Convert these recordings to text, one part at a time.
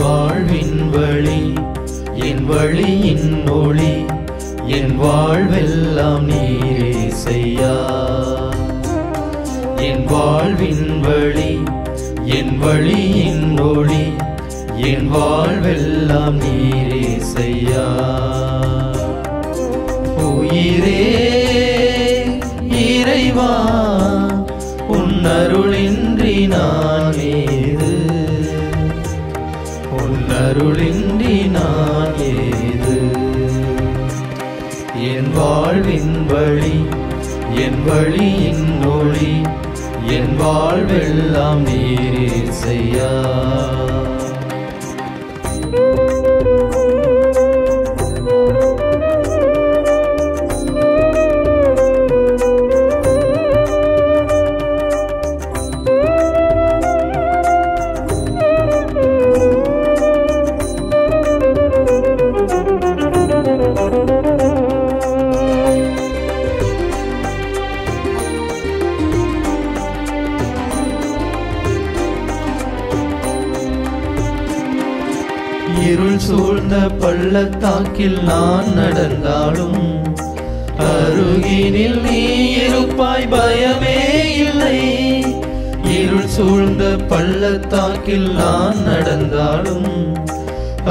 வாழ்வின் வழி என் வழியின் ஒளி என் வாழ்வெல்லாம் நீரே செய்யா என் வாழ்வின் வழி என் வழியின் ஒளி என் வாழ்வெல்லாம் நீரே செய்யா உயிரே இறைவா உன் அருளின்றி நான் ஏது உன் அருளின்றி நான் ஏது என் வாழ்வின் வழி என் வழியின் ஒளி என் வாழ்வெல்லாம் நீரே செய்யா இருள் சூழ்ந்த பள்ளத்தாக்கில் நான் நடந்தாலும் அருகினில் நீ இருப்பாய் பயமே இல்லை இருள் சூழ்ந்த பள்ளத்தாக்கில் நான் நடந்தாலும்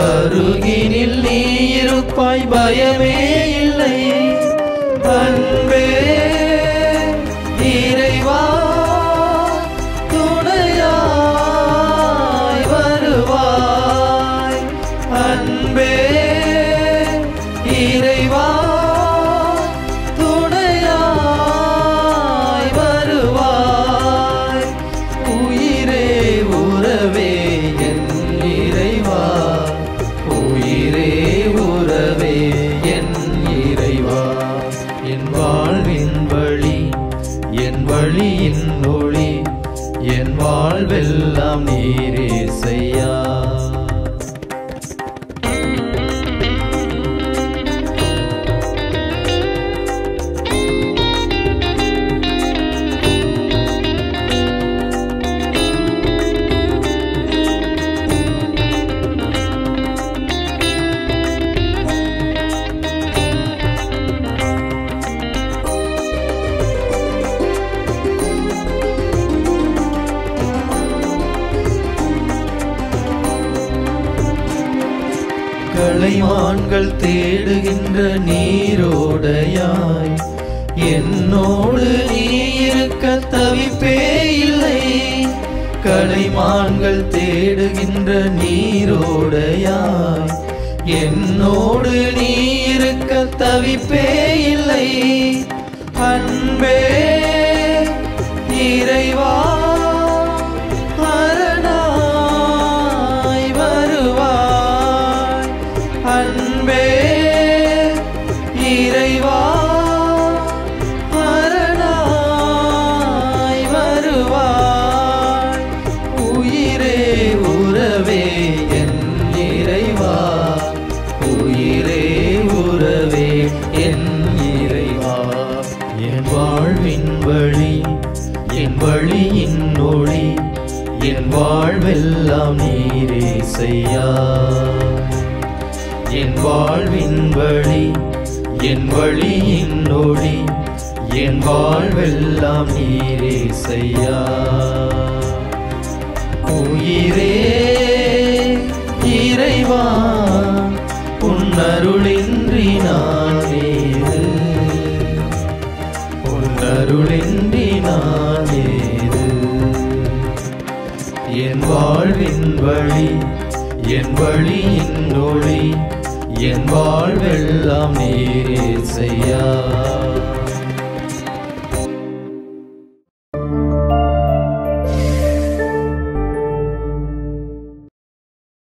அருகினில் நீ இருப்பாய் பயமே இல்லை அன்பே இறைவா துணையாய் வருவாய் அன்பே இறைவா துணையாய் வருவாய் உயிரே உறவே என் இறைவா உயிரே உறவே என் இறைவா என் வாழ்வின் வழி என் வழியின் ஒளி என் வாழ்வெல்லாம் நீரே செய்யா கலைமான்கள் தேடுகின்ற நீரோடையாய் என்னோடு நீ இருக்க தவிப்பே இல்லை கலைமான்கள் தேடுகின்ற நீரோடையாய் என்னோடு நீ இருக்க தவிப்பே இல்லை அன்பே இறைவா அன்பே இறைவா அரணாய் வருவாய் உயிரே உறவே என் இறைவா உயிரே உறவே என் இறைவா என் வாழ்வின் வழி என் வழியின் ஒளி என் வாழ்வெல்லாம் நீரே செய்யா என் வாழ்வின் வழி என் வழியின் ஒளி என் வாழ்வெல்லாம் நீரே செய்யா உயிரே இறைவா உன் அருளின்றி நான் ஏது உன் அருளின்றி நான் ஏது என் வாழ்வின் வழி என் வழியின் ஒளி என் வாழ்வெல்லாம் நீரே செய்யா